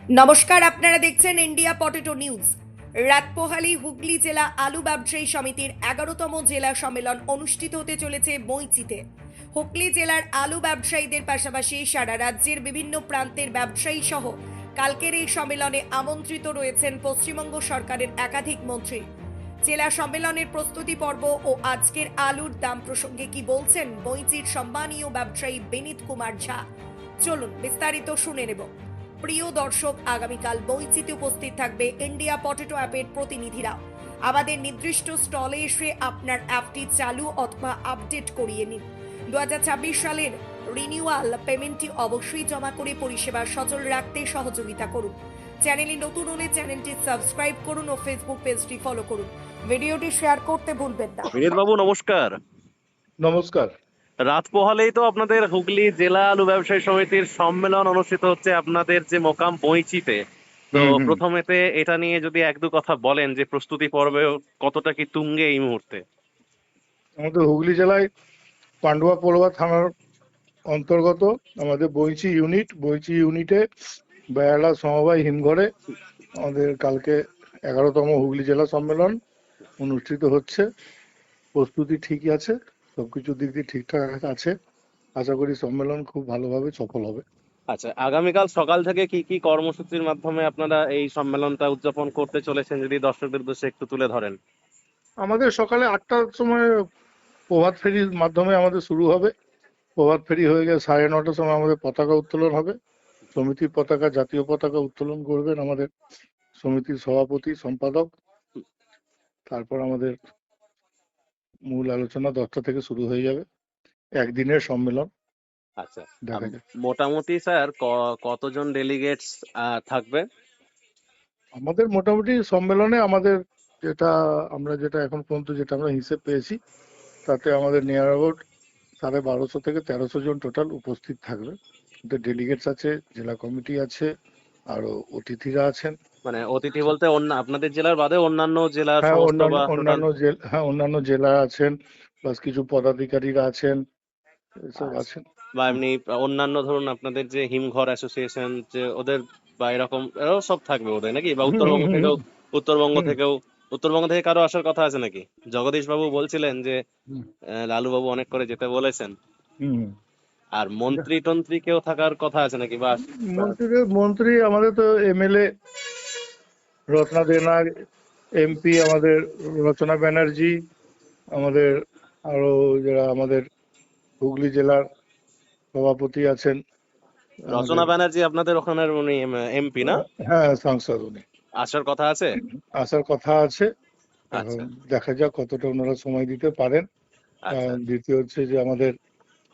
নমস্কার, আপনারা দেখছেন ইন্ডিয়া পটেটো নিউজ। রাত পোহালি হুগলি জেলা আলু ব্যবসায়ী সমিতির 11তম জেলা সম্মেলন অনুষ্ঠিত হতে চলেছে বইচিতে। হুগলি জেলার আলু ব্যবসায়ীদের পাশাপাশি সারা রাজ্যের বিভিন্ন প্রান্তের ব্যবসায়ী সহ কালকের এই সম্মেলনে আমন্ত্রিত রয়েছেন পশ্চিমবঙ্গ সরকারের একাধিক মন্ত্রী। জেলা সম্মেলনের প্রস্তুতি পর্ব ও আজকের আলুর দাম প্রসঙ্গে কি বলছেন বইচির সম্মানীয় ব্যবসায়ী বিনীত কুমার ঝা, চলুন বিস্তারিত শুনে নেব। প্রিয় দর্শক, আগামীকাল বইচিতে উপস্থিত থাকবে ইন্ডিয়া পটেটো অ্যাপের প্রতিনিধিরা। আমাদের নির্দিষ্ট স্টলে এসে আপনার অ্যাপটি চালু অথবা আপডেট করিয়ে নিন। 2026 সালের রিনিউয়াল পেমেন্টটি অবশ্যই জমা করে পরিষেবা সচল রাখতে সহযোগিতা করুন। চ্যানেলে নতুন হলে চ্যানেলটি সাবস্ক্রাইব করুন ও ফেসবুক পেজটি ফলো করুন। ভিডিওটি শেয়ার করতে ভুলবেন না। বিনীত বাবু নমস্কার। নমস্কার। রাত পোহালেই তো আপনাদের হুগলি জেলা আলু ব্যবসায়ী সমিতির সম্মেলন অনুষ্ঠিত হচ্ছে আপনাদের যে মোকাম বইচিতে। তো প্রথমেতে এটা নিয়ে যদি এক দু কথা বলেন যে প্রস্তুতি পর্বে কতটা কি তুঙ্গে এই মুহূর্তে? আমাদের হুগলি জেলায় পান্ডুয়া পড়ুয়া থানার অন্তর্গত আমাদের বইচি ইউনিটে বেহালা সমবায় হিমঘরে আমাদের কালকে 11তম হুগলি জেলা সম্মেলন অনুষ্ঠিত হচ্ছে। প্রস্তুতি ঠিকই আছে, সবকিছু দিক দিয়ে ঠিকঠাক আছে। আশা করি সম্মেলন খুব ভালোভাবে সফল হবে। আচ্ছা, আগামীকাল সকাল থেকে কি কি কর্মসূচির মাধ্যমে আপনারা এই সম্মেলনটা উদযাপন করতে চলেছেন যদি দর্শকদের উদ্দেশ্যে একটু তুলে ধরেন। আমাদের সকালে 8টার সময় প্রভাত ফেরির মাধ্যমে আমাদের শুরু হবে। প্রভাত ফেরি হয়ে গেলে 9:30টার সময় আমাদের পতাকা উত্তোলন হবে। সমিতির পতাকা, জাতীয় পতাকা উত্তোলন করবেন আমাদের সমিতির সভাপতি সম্পাদক। তারপর আমাদের মূল আলোচনা 10টা থেকে শুরু হয়ে যাবে। একদিনের সম্মেলন। আচ্ছা, দেখা যাক। মোটামুটি স্যার কতজন ডেলিগেটস থাকবে? আমাদের মোটামুটি সম্মেলনে আমাদের যেটা এখন পর্যন্ত যেটা আমরা হিসেব পেয়েছি, তাতে আমাদের নিয়ার অ্যাবাউট 1250 থেকে 1300 জন টোটাল উপস্থিত থাকবে। ডেলিগেটস আছে, জেলা কমিটি আছে, আরো অতিথিরা আছেন। মানে অতিথি বলতে আপনাদের জেলার বাদে অন্যান্য জেলার হ্যাঁ, সমস্ত বা টোটাল? অন্যান্য জেলা আছেন, প্লাস কিছু পদাধিকারীরা আছেন, এসব আছেন। বা এমনি অন্যান্য ধরুন আপনাদের যে হিমঘর অ্যাসোসিয়েশন যে ওদের বা এরকম এরাও সব থাকবে ওদের নাকি? বা উত্তরবঙ্গ হুম, থেকেও উত্তরবঙ্গ থেকে কারো আসার কথা আছে নাকি? জগদীশ বাবু বলছিলেন যে হুম, লালু বাবু অনেক করে যেতে বলেছেন। হুম। আর মন্ত্রী টন্ত্রী কেউ থাকার কথা আছে নাকি? বা মন্ত্রী আমাদের তো এমএলএ রত্না দেনা, এমপি আমাদের রচনা ব্যানার্জি, আমাদের আরো যারা আমাদের হুগলি জেলার সভাপতি আছেন রচনা আমাদের। ব্যানার্জি আপনাদের ওখানের উনি এমপি না? হ্যাঁ, সাংসদ উনি আসার কথা আছে? আসার কথা আছে। এখন আচ্ছা দেখা যাক কতটা ওনারা সময় দিতে পারেন। আচ্ছা দ্বিতীয় হচ্ছে যে আমাদের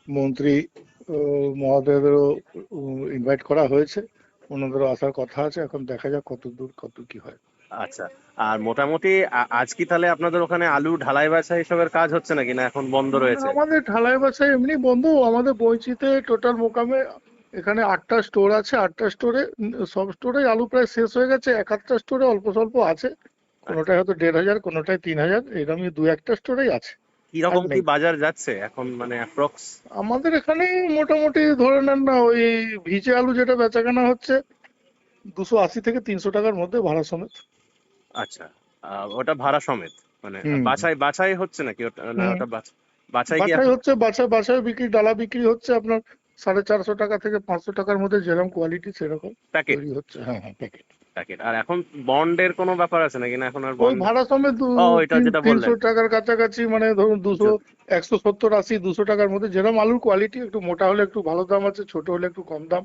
মন্ত্রী মহোদয়দেরও ইনভাইট করা হয়েছে, ওনাদেরও আসার কথা আছে। এখন দেখা যাক কত দূর কত কি হয়। আচ্ছা। আর মোটামুটি আজ কি তাহলে আপনাদের ওখানে আলু ঢালাই বাছা এসবের কাজ হচ্ছে নাকি না এখন বন্ধ রয়েছে? আমাদের ঢালাই বাছাই এমনি বন্ধ। আমাদের বইচিতে টোটাল মোকামে এখানে 8টা স্টোর আছে। 8টা স্টোরে সব স্টোরে আলু প্রায় শেষ হয়ে গেছে। এক আধটা স্টোরে অল্প স্বল্প আছে, আচ্ছা, কোনোটায় হয়তো 1,500, কোনোটায় 3,000, এরকমই 2-1টা স্টোরেই আছে। আর কিরকম কি নেই বাজার যাচ্ছে এখন মানে অ্যাপ্রক্স? আমাদের এখানে। মোটামুটি ধরে নেন না, ওই ভিজে আলু যেটা বেচাকেনা হচ্ছে 280 থেকে 300 টাকার মধ্যে ভাড়া সমেত। আচ্ছা, ওটা ভাড়া সমেত? মানে হুম, বাছাই বাছাই হচ্ছে নাকি ওটা, না হুম। ওটা বাছাই কি বাছাই এখন? হচ্ছে, বাছাই বিক্রি, ডালা বিক্রি হচ্ছে আপনার 450 টাকা থেকে 500 টাকার মধ্যে, যেরকম কোয়ালিটি সেরকম প্যাকেট? তৈরি হচ্ছে। হ্যাঁ, হ্যাঁ, প্যাকেট। প্যাকেট। আর এখন বন্ডের কোনো ব্যাপার আছে নাকি না এখন আর ওই বন্ড? ভাড়া সমেত ও এটা যেটা 300 বললেন। টাকার কাছাকাছি, মানে ধরুন 200, য- 170, 80, 200 টাকার মধ্যে, যেরকম আলুর কোয়ালিটি। একটু মোটা হলে একটু ভালো দাম আছে, ছোট হলে একটু কম দাম।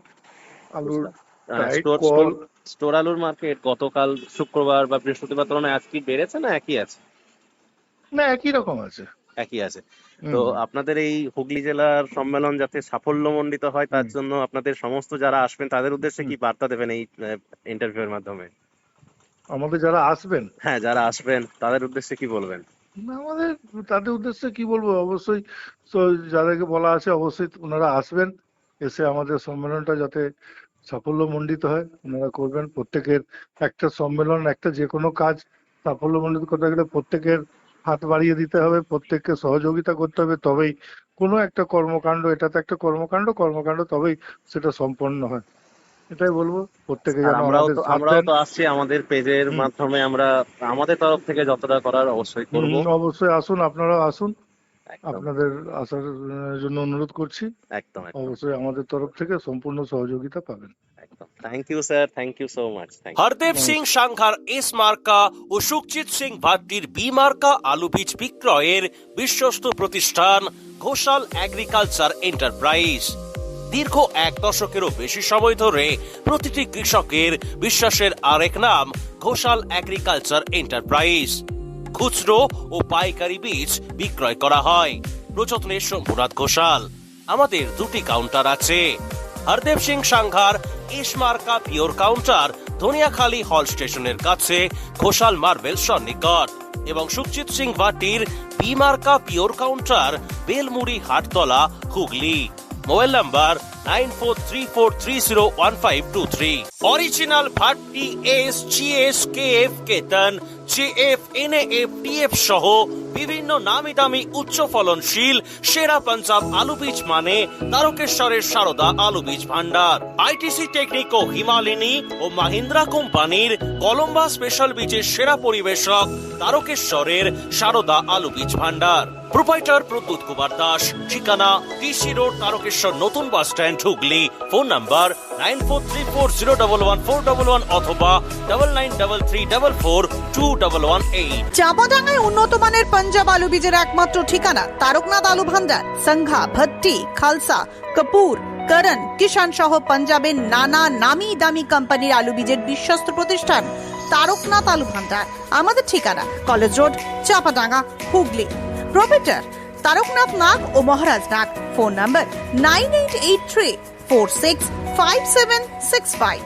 আলুর বুঝলাম। Tight store call. Store store আলুর মার্কেট গতকাল শুক্রবার বা বৃহস্পতিবার তুলনায় আজ কি বেড়েছে না একই আছে? না, একই রকম আছে। একই আছে। তো হুম, আপনাদের এই হুগলি জেলার সম্মেলন যাতে সাফল্যমণ্ডিত হয় তার হুম, জন্য আপনাদের সমস্ত যারা আসবেন তাদের উদ্দেশ্যে হুম। কি বার্তা দেবেন এই ইন্টারভিউয়ের মাধ্যমে? আমাদের যারা আসবেন, হ্যাঁ, যারা আসবেন তাদের উদ্দেশ্যে কি বলবেন? আমাদের তাদের উদ্দেশ্যে কি বলবো, অবশ্যই তো যাদেরকে বলা আছে অবশ্যই ওনারা আসবেন। এসে আমাদের সম্মেলনটা যাতে সাফল্যমণ্ডিত হয় ওনারা করবেন। প্রত্যেকের একটা সম্মেলন, একটা যে কোনো কাজ সাফল্যমণ্ডিত করতে গেলে প্রত্যেকের হাত বাড়িয়ে দিতে হবে, প্রত্যেককে সহযোগিতা করতে হবে, তবেই কোনো একটা কর্মকাণ্ড, এটা তো একটা কর্মকাণ্ড তবেই সেটা সম্পন্ন হয়। এটাই বলবো প্রত্যেকে আর যেন আমাদের সাথ আমরাও দেন। তো আসছি আমাদের পেজের মাধ্যমে, আমরা আমাদের তরফ থেকে যতটা করার অবশ্যই করব। অবশ্যই আসুন, আপনারা আসুন, একদম আপনাদের আসার জন্য অনুরোধ করছি। একদম একদম অবশ্যই আমাদের তরফ থেকে সম্পূর্ণ সহযোগিতা পাবেন। একদম। Thank you sir, thank you so much. Hardev Singh Sanghar S মার্কা ও সুখজিৎ সিং ভাট্টির বি মার্কা আলু বীজ বিক্রয়ের বিশ্বস্ত প্রতিষ্ঠান ঘোষাল এগ্রিকালচার এন্টারপ্রাইজ। দীর্ঘ 1 দশকেরও বেশি সময় ধরে প্রতিটি কৃষকের বিশ্বাসের আরেক নাম ঘোষাল এগ্রিকালচার এন্টারপ্রাইজ। খুচরো ও পাইকারি বীজ বিক্রয় করা হয়। প্রযত্নে শম্ভুনাথ ঘোষাল। আমাদের 2টি কাউন্টার আছে। হরদেব সিং সাংঘার এস মার্কা পিওর কাউন্টার ধনিয়াখালী হল স্টেশনের কাছে ঘোষাল মার্বেল সন্নিকট, এবং সুখজিৎ সিং ভাটির বি মার্কা pure counter Belmuri Hattala, Hooghly. Mobile number 9434301523। Original Bhatti S, GS, KF, Ketan, JF, NAF, TF সহ বিভিন্ন নামি দামি উচ্চ ফলনশীল সেরা পাঞ্জাব আলু বীজ মানে তারকেশ্বরের সারদা আলু বীজ ভান্ডার। আইটিসি টেকনিকো, হিমালিনী ও মাহিন্দ্রা কোম্পানির কলম্বা স্পেশাল বীজের সেরা পরিবেশক তারকেশ্বরের সারদা আলু বীজ ভান্ডার। প্রোপাইটার প্রদ্যুৎ কুমার দাস। ঠিকানা টিসি রোড, তারকেশ্বর নতুন bus stand, Hooghly. Phone number 9434011411 অথবা 9933442118। চাঁপাডাঙ্গায় উন্নত মানের পাঞ্জাব আলু বীজের একমাত্র ঠিকানা তারকনাথ আলু ভান্ডার। সংঘা, ভট্টি, খালসা, কাপুর, করণ, কিষান সহ পাঞ্জাবের নানা নামি দামি কোম্পানির আলু বীজের বিশ্বস্ত প্রতিষ্ঠান তারকনাথ আলু ভান্ডার। আমাদের ঠিকানা college road, Champadanga, Hooghly. Proprietor Taraknath Nag ও মহারাজ নাগ। Phone number 9883465765।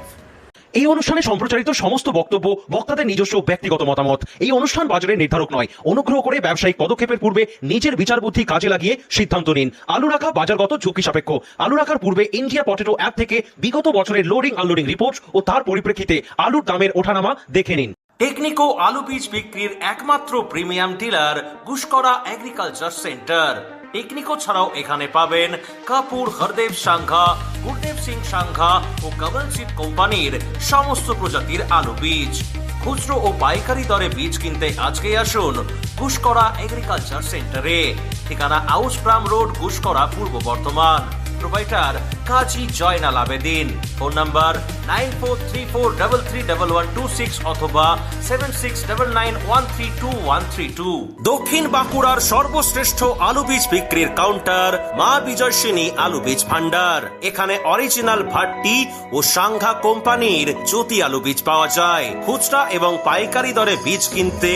এই অনুষ্ঠানে সম্প্রচারিত সমস্ত বক্তব্য বক্তাদের নিজস্ব ব্যক্তিগত মতামত। এই অনুষ্ঠান বাজারের নির্ধারক নয়। অনুগ্রহ করে ব্যবসায়িক পদক্ষেপের পূর্বে নিজের বিচার বুদ্ধি কাজে লাগিয়ে সিদ্ধান্ত নিন। আলু রাখা বাজারগত ঝুঁকি সাপেক্ষ। আলু রাখার পূর্বে ইন্ডিয়া পটেটো অ্যাপ থেকে বিগত বছরের লোডিং আনলোডিং রিপোর্ট ও তার পরিপ্রেক্ষিতে আলুর দামের ওঠানামা দেখে নিন। টেকনিকো আলু বীজ বিক্রির একমাত্র premium dealer Guskara agriculture centre. Technico ছাড়াও এখানে পাবেন কাপুর, হরদেব সাংঘা, গুরদেব সিং সাংঘা ও কমলজিৎ কোম্পানির সমস্ত প্রজাতির আলু বীজ। খুচরো ও পাইকারি দরে বীজ কিনতে আজকেই আসুন গুসকরা এগ্রিকালচার সেন্টারে। ঠিকানা আউসপ্রাম রোড, গুসকরা, পূর্ব বর্ধমান। প্রোপাইটার কাজী জয়নাল আবেদিন। ফোন নাম্বার 9434331126 অথবা 7699132132। দক্ষিণ বাঁকুড়ার সর্বশ্রেষ্ঠ আলু বীজ বিক্রির কাউন্টার মা বিজয়সিনী আলু বীজ ভান্ডার। এখানে অরিজিনাল ভাট্টি ও সাংঘা কোম্পানির জ্যোতি আলু বীজ পাওয়া যায়। খুচরা এবং পাইকারি দরে বীজ কিনতে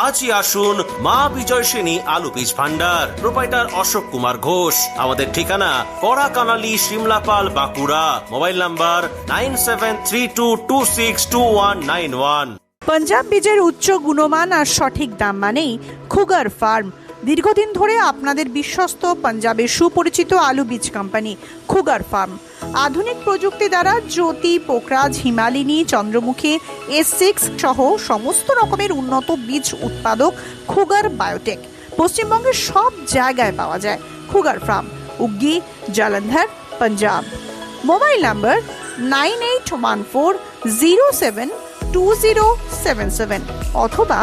আজই আসুন মা বিজয়সিনী আলু বীজ ভান্ডার। প্রোপাইটার অশোক কুমার ঘোষ। আমাদের ঠিকানা কড়াকানালি, শিমলাপাল, বাঁকুড়া। Mobile number 9732262191। পাঞ্জাব বীজের উচ্চ গুণমান আর সঠিক দাম মানেই খুগার ফার্ম। দীর্ঘদিন ধরে আপনাদের বিশ্বস্ত পাঞ্জাবের সুপরিচিত আলু বীজ কোম্পানি খুগার ফার্ম। আধুনিক প্রযুক্তি দ্বারা জ্যোতি, পোকরাজ, হিমালিনী, চন্দ্রমুখী, S6 সহ সমস্ত রকমের উন্নত বীজ উৎপাদক খুগার বায়োটেক পশ্চিমবঙ্গের সব জায়গায় পাওয়া যায়। Khugar farm, Uggi, Jalandhar, Punjab. Mobile number 9814072077 অথবা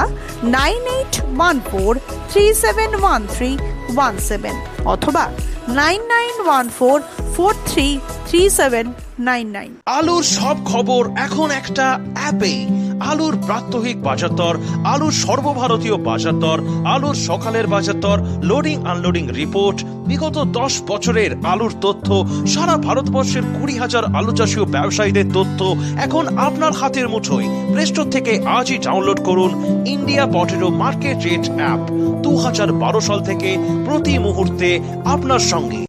9814371317 অথবা 9914433799। আলুর সব খবর এখন একটা অ্যাপে। আলুর প্রাত্যহিক বাজারদর, আলুর সর্বভারতীয় বাজারদর, আলুর সকালের বাজারদর, লোডিং আনলোডিং রিপোর্ট, বিগত 10 বছরের আলুর তথ্য, সারা ভারতবর্ষের 20,000 আলু চাষী ও ব্যবসায়ীদের তথ্য এখন আপনার হাতের মুঠোয়। প্লে স্টোর থেকে আজই ডাউনলোড করুন India potato market rate app. 2012 সাল থেকে প্রতি মুহূর্তে আপনার সঙ্গে।